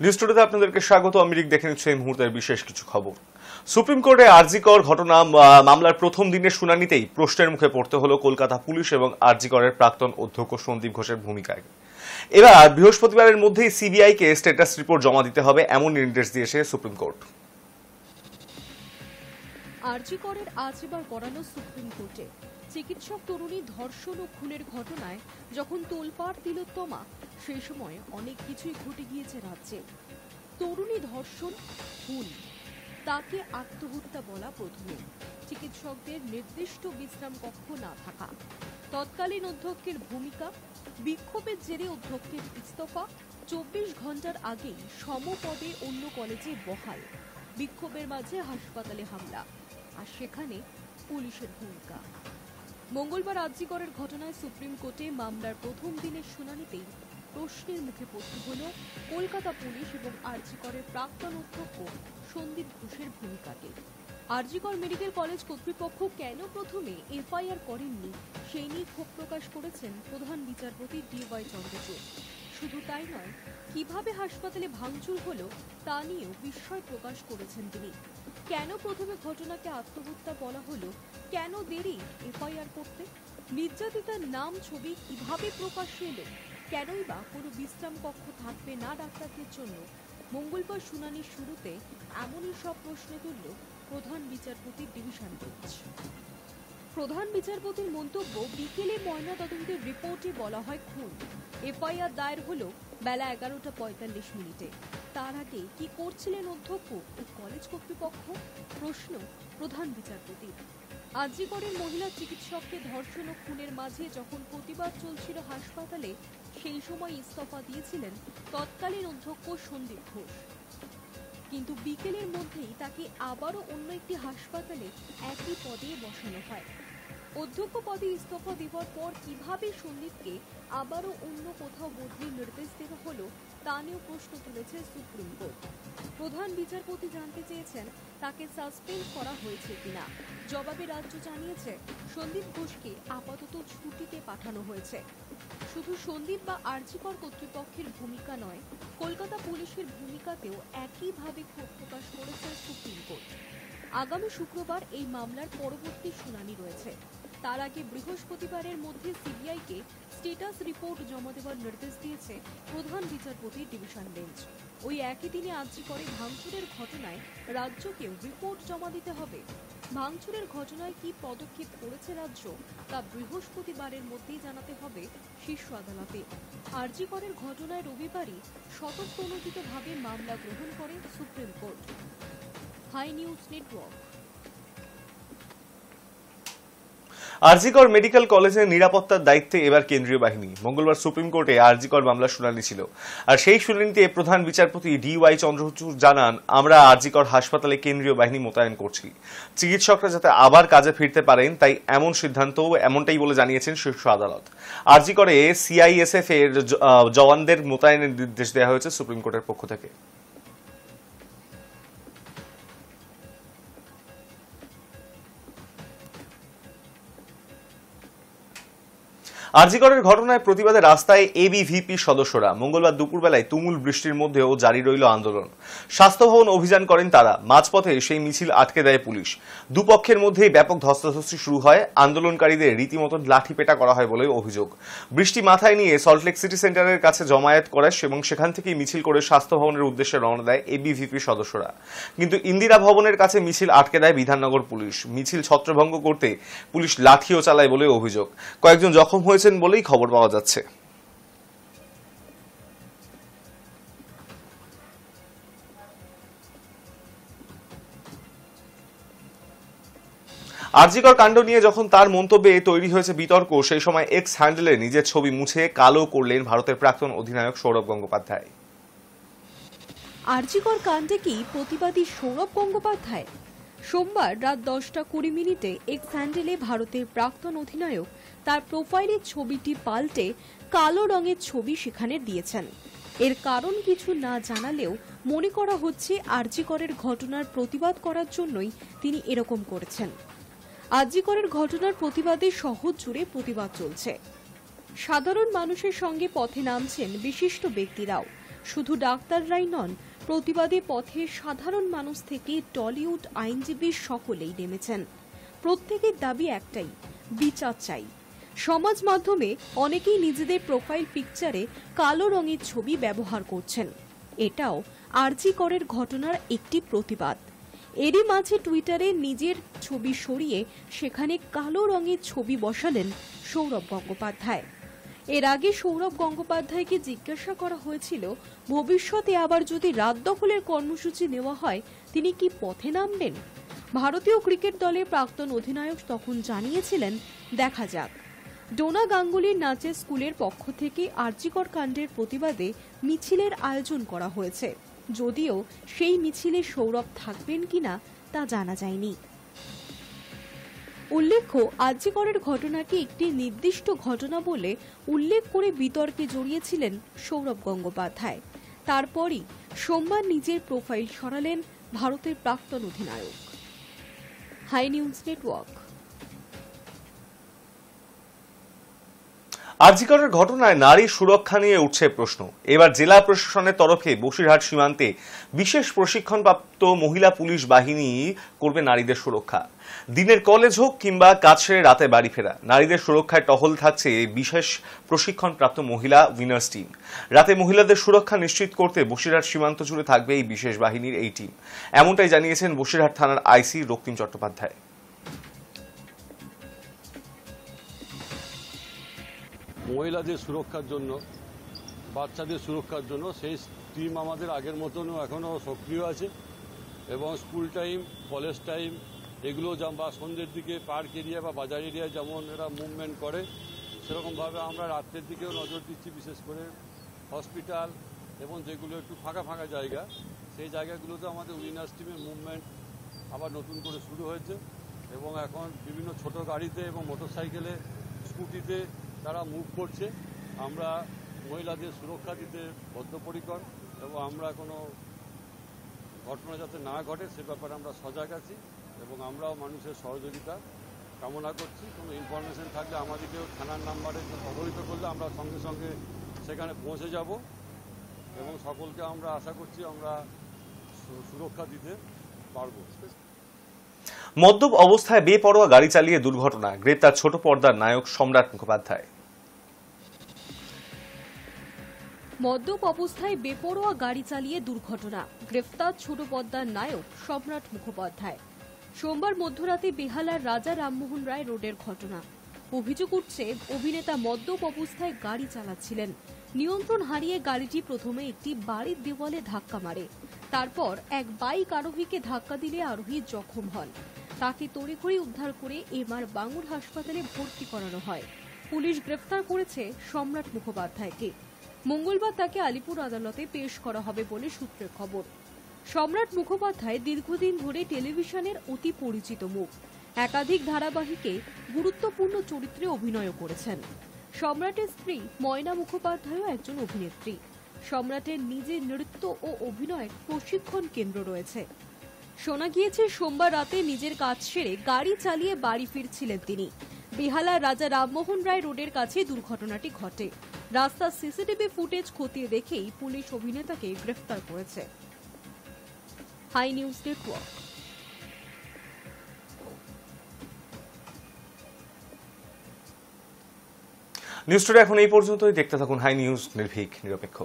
News টুডেতে আপনাদেরকে স্বাগত। আমি দেখে নিচ্ছি এই মুহূর্তের বিশেষ কিছু খবর। সুপ্রিম কোর্টে আরজিকর ঘটনা মামলার প্রথম দিনের শুনানিতেই প্রশ্নের মুখে পড়তে হলো কলকাতা পুলিশ এবং আরজিকরের প্রাক্তন অধ্যক্ষ সন্দীপ ঘোষের ভূমিকায়। এবার বৃহস্পতিবারের মধ্যেই সিবিআইকে স্ট্যাটাস রিপোর্ট জমা দিতে হবে এমন নির্দেশ দিয়েছে সুপ্রিম কোর্ট। আরজিকরের আজ এবার করানো সুপ্রিম কোর্টে চিকিৎসক তরুণী ধর্ষণ ও খুনের ঘটনায় যখন তোলপাড় তিলোত্তমা, সেই সময় অনেক কিছুই ঘটে গিয়েছে রাজ্যে। তরুণী ধর্ষণ, খুন, তাকে আত্মহত্যা বলা প্রথমে, চিকিৎসকদের নির্দিষ্ট বিশ্রাম কক্ষ না থাকা, তৎকালীন অধ্যক্ষের ভূমিকা, বিক্ষোভের জেরে অধ্যক্ষের ইস্তফা, 24 ঘন্টার আগেই সমপদে অন্য কলেজে বহাল, বিক্ষোভের মাঝে হাসপাতালে হামলা, আর সেখানে পুলিশের ভূমিকা। মঙ্গলবার আরজিকরের ঘটনায় সুপ্রিম কোর্টে মামলার প্রথম দিনের শুনানিতেই প্রশ্নের মুখে পড়তে হল কলকাতা পুলিশ এবং আরজিকরের প্রাক্তন অধ্যক্ষ সন্দীপ ঘোষের ভূমিকাকে। আরজিকর মেডিকেল কলেজ কর্তৃপক্ষ কেন প্রথমে এফআইআর করেননি সেই নিয়ে ক্ষোভ প্রকাশ করেছেন প্রধান বিচারপতি ডিওয়াই চন্দ্রচূড়। শুধু তাই নয়, কিভাবে হাসপাতালে ভাঙচুর হলো তা নিয়েও বিস্ময় প্রকাশ করেছেন তিনি। কেন প্রথমে ঘটনাকে আত্মহত্যা বলা হলো, কেন দেরি এফআইআর করতে, নির্যাতিতার নাম ছবি কিভাবে প্রকাশ্যে এলো, কেনই বা কোনো বিশ্রাম কক্ষ থাকবে না ডাক্তারদের জন্য। মঙ্গলবার শুনানির শুরুতে এমনই সব প্রশ্ন তুলল প্রধান বিচারপতির ডিভিশন বেঞ্চ। প্রধান বিচারপতির মন্তব্য, বিকেলে ময়নাতদন্তের রিপোর্টে বলা হয় খুন, এফআইআর দায়ের হলো বেলা 11:45। তার আগে কি করছিলেন অধ্যক্ষ ও কলেজ কর্তৃপক্ষ? প্রশ্ন প্রধান বিচারপতির। আরজিকরের মহিলা চিকিৎসককে ধর্ষণ ও খুনের মাঝে যখন প্রতিবাদ চলছিল হাসপাতালে, সেই সময় ইস্তফা দিয়েছিলেন তৎকালীন অধ্যক্ষ সন্দীপ ঘোষ। কিন্তু বিকেলের মধ্যেই তাকে আবারও অন্য একটি হাসপাতালে একই পদে বসানো হয়। অধ্যক্ষ পদে ইস্তফা দেওয়ার পর কিভাবে সন্দীপকে আবারও অন্য কোথাও বদলির নির্দেশ দেওয়া হলো তা নিয়েও প্রশ্ন তুলেছে সুপ্রিম কোর্ট। প্রধান বিচারপতি জানতে চেয়েছেন তাকে সাসপেন্ড করা হয়েছে কিনা। জবাবে রাজ্য জানিয়েছে সন্দীপ ঘোষকে আপাতত ছুটিতে পাঠানো হয়েছে। শুধু সন্দীপ বা আরজিকর কর্তৃপক্ষের ভূমিকা নয়, কলকাতা পুলিশের ভূমিকাতেও একইভাবে ক্ষোভ প্রকাশ করেছে সুপ্রিম কোর্ট। আগামী শুক্রবার এই মামলার পরবর্তী শুনানি রয়েছে। তার আগে বৃহস্পতিবারের মধ্যে সিবিআইকে স্ট্যাটাস রিপোর্ট জমা দেওয়ার নির্দেশ দিয়েছে প্রধান বিচারপতির ডিভিশন বেঞ্চ। ওই একই দিনে আরজিকরে ভাঙচুরের ঘটনায় রাজ্যকেও রিপোর্ট জমা দিতে হবে। ভাঙচুরের ঘটনায় কি পদক্ষেপ করেছে রাজ্য তা বৃহস্পতিবারের মধ্যেই জানাতে হবে শীর্ষ আদালতে। আরজিকরের ঘটনায় রবিবারই স্বতঃপ্রণোদিতভাবে মামলা গ্রহণ করে supreme court. High news network. RG Kar medical কলেজের নিরাপত্তার দায়িত্বে এবার কেন্দ্রীয় বাহিনী। মঙ্গলবার সুপ্রিম কোর্টে আরজিকর মামলার শুনানি ছিল, আর সেই শুনানিতে প্রধান বিচারপতি ডিওয়াই চন্দ্রচূড় জানান, আমরা আরজিকর হাসপাতালে কেন্দ্রীয় বাহিনী মোতায়েন করছি, চিকিৎসকরা যাতে আবার কাজে ফিরতে পারেন তাই এমন সিদ্ধান্ত এমনটাই বলে জানিয়েছেন শীর্ষ আদালত। আরজিকরে সিআইএসএফ এর জওয়ানদের মোতায়েনের নির্দেশ দেওয়া হয়েছে সুপ্রিম কোর্টের পক্ষ থেকে। আরজিকরের ঘটনায় প্রতিবাদে রাস্তায় এবিভিপি সদস্যরা। মঙ্গলবার দুপুরবেলায় তুমুল বৃষ্টির মধ্যেও জারি রইল আন্দোলন। স্বাস্থ্য ভবন অভিযান করেন তারা। মাঝপথে সেই মিছিল আটকে দেয় পুলিশ। দুপক্ষের মধ্যেই ব্যাপক ধস্তাধস্তি শুরু হয়। আন্দোলনকারীদের রীতিমতো লাঠিপেটা করা হয় বলে অভিযোগ। বৃষ্টি মাথায় নিয়ে সল্টলেক সিটি সেন্টারের কাছে জমায়েত করে এবং সেখান থেকেই মিছিল করে স্বাস্থ্য ভবনের উদ্দেশ্যে রওনা দেয় এবিভিপি সদস্যরা। কিন্তু ইন্দিরা ভবনের কাছে মিছিল আটকে দেয় বিধাননগর পুলিশ। মিছিল ছত্রভঙ্গ করতে পুলিশ লাঠিও চালায় বলে অভিযোগ। কয়েকজন জখম হয়েছে বলেই খবর পাওয়া যাচ্ছে। আরজিকর কাণ্ড নিয়ে যখন তার মন্তব্যে তৈরি হয়েছে বিতর্ক, সেই সময় এক্স হ্যান্ডেলে নিজের ছবি মুছে কালো করলেন ভারতের প্রাক্তন অধিনায়ক সৌরভ গঙ্গোপাধ্যায়। আরজিকর কাণ্ডে কি প্রতিবাদী সৌরভ গঙ্গোপাধ্যায়? সোমবার রাত 10:20 এক্স হ্যান্ডেলে ভারতের প্রাক্তন অধিনায়ক তার প্রোফাইলের ছবিটি পাল্টে কালো রঙের ছবি সেখানে দিয়েছেন। এর কারণ কিছু না জানালেও মনে করা হচ্ছে আরজিকরের ঘটনার প্রতিবাদ করার জন্যই তিনি এরকম করেছেন। আরজিকরের ঘটনার প্রতিবাদে শহর জুড়ে প্রতিবাদ চলছে। সাধারণ মানুষের সঙ্গে পথে নামছেন বিশিষ্ট ব্যক্তিরাও। শুধু ডাক্তাররাই নন, প্রতিবাদী পথে সাধারণ মানুষ থেকে টলিউড আইনজীবী সকলেই নেমেছেন। প্রত্যেকের দাবি একটাই, বিচার চাই। সমাজ মাধ্যমে অনেকেই নিজেদের প্রোফাইল পিকচারে কালো রঙের ছবি ব্যবহার করছেন। এটাও আরজি করের ঘটনার একটি প্রতিবাদ। এরই মাঝে টুইটারে নিজের ছবি সরিয়ে সেখানে কালো রঙের ছবি বসালেন সৌরভ গঙ্গোপাধ্যায়। এর আগে সৌরভ গঙ্গোপাধ্যায়কে জিজ্ঞাসা করা হয়েছিল, ভবিষ্যতে আবার যদি রাত দখলের কর্মসূচি নেওয়া হয় তিনি কি পথে নামবেন? ভারতীয় ক্রিকেট দলের প্রাক্তন অধিনায়ক তখন জানিয়েছিলেন, দেখা যাক। ডোনা গাঙ্গুলির নাচের স্কুলের পক্ষ থেকে আরজিকর কাণ্ডের প্রতিবাদে মিছিলের আয়োজন করা হয়েছে, যদিও সেই মিছিলে সৌরভ থাকবেন কিনা তা জানা যায়নি। উল্লেখ্য, আরজিকরের ঘটনাকে একটি নির্দিষ্ট ঘটনা বলে উল্লেখ করে বিতর্কে জড়িয়েছিলেন সৌরভ গঙ্গোপাধ্যায়। তারপরই সোমবার নিজের প্রোফাইল সরালেন ভারতের প্রাক্তন অধিনায়ক। Hi news network. আরজিকরের ঘটনায় নারী সুরক্ষা নিয়ে উঠছে প্রশ্ন। এবার জেলা প্রশাসনের তরফে বসিরহাট সীমান্তে বিশেষ প্রশিক্ষণপ্রাপ্ত মহিলা পুলিশ বাহিনী করবে নারীদের সুরক্ষা। দিনের কলেজ হোক কিংবা কাজ সেরে রাতে বাড়ি ফেরা, নারীদের সুরক্ষায় টহল থাকছে বিশেষ প্রশিক্ষণপ্রাপ্ত মহিলা উইনার্স টিম। রাতে মহিলাদের সুরক্ষা নিশ্চিত করতে বসিরহাট সীমান্ত জুড়ে থাকবে এই বিশেষ বাহিনীর এই টিম। এমনটাই জানিয়েছেন বসিরহাট থানার আইসি রক্তিম চট্টোপাধ্যায়। মহিলাদের সুরক্ষার জন্য, বাচ্চাদের সুরক্ষার জন্য সেই টিম আমাদের আগের মতনও এখনও সক্রিয় আছে এবং স্কুল টাইম, কলেজ টাইম এগুলো বা সন্ধ্যের দিকে পার্ক এরিয়া বা বাজার এরিয়া যেমন এরা মুভমেন্ট করে, সেরকমভাবে আমরা রাত্রের দিকেও নজর দিচ্ছি। বিশেষ করে হসপিটাল এবং যেগুলো একটু ফাঁকা ফাঁকা জায়গা, সেই জায়গাগুলোতে আমাদের উইনার্স টিমের মুভমেন্ট আবার নতুন করে শুরু হয়েছে এবং এখন বিভিন্ন ছোট গাড়িতে এবং মোটরসাইকেলে, স্কুটিতে তারা মুভ করছে। আমরা মহিলাদের সুরক্ষা দিতে বদ্ধপরিকর এবং আমরা কোনো ঘটনা যাতে না ঘটে সে ব্যাপারে আমরা সজাগ আছি এবং আমরাও মানুষের সহযোগিতা কামনা করছি। কোনো ইনফরমেশন থাকলে আমাদেরকেও থানার নাম্বারে অবহিত করলে আমরা সঙ্গে সঙ্গে সেখানে পৌঁছে যাব এবং সকলকে আমরা আশা করছি আমরা সুরক্ষা দিতে পারব। মদ্যপ অবস্থায় বেপরোয়া গাড়ি চালিয়ে দুর্ঘটনা, গ্রেপ্তার ছোট পর্দার নায়ক সম্রাট মুখোপাধ্যায়। মদ্যপ অবস্থায় বেপরোয়া গাড়ি চালিয়ে দুর্ঘটনা, গ্রেফতার ছোট পর্দার নায়ক সম্রাট মুখোপাধ্যায়। সোমবার মধ্যরাতে বেহালার রাজা রামমোহন রায় রোডের ঘটনা। অভিযোগ উঠছে, অভিনেতা মদ্যপ অবস্থায় গাড়ি চালাচ্ছিলেন। নিয়ন্ত্রণ হারিয়ে গাড়িটি প্রথমে একটি বাড়ির দেওয়ালে ধাক্কা মারে। তারপর এক বাইক আরোহীকে ধাক্কা দিলে আরোহী জখম হন। তাকে তড়িঘড়ি উদ্ধার করে এমআর বাঙ্গুর হাসপাতালে ভর্তি করানো হয়। পুলিশ গ্রেফতার করেছে সম্রাট মুখোপাধ্যায়কে। মঙ্গলবার তাকে আলিপুর আদালতে পেশ করা হবে বলে সূত্রের খবর। সম্রাট মুখোপাধ্যায় দীর্ঘদিন ধরে টেলিভিশনের অতি পরিচিত মুখ। একাধিক ধারাবাহিকে গুরুত্বপূর্ণ চরিত্রে অভিনয় করেছেন। সম্রাটের স্ত্রী ময়না মুখোপাধ্যায়ও একজন অভিনেত্রী। সম্রাটের নিজের নৃত্য ও অভিনয়ের প্রশিক্ষণ কেন্দ্র রয়েছে। শোনা গিয়েছে, সোমবার রাতে নিজের কাজ সেরে গাড়ি চালিয়ে বাড়ি ফিরছিলেন তিনি। বেহালার রাজা রামমোহন রায় রোডের কাছে দুর্ঘটনাটি ঘটে। রাস্তার সিসিটিভি ফুটেজ খতিয়ে দেখেই পুলিশ অভিনেতাকে গ্রেফতার করেছে। High news network. News today এখন এই পর্যন্তই। দেখতে থাকুন হাই নিউজ, নির্ভীক, নিরপেক্ষ।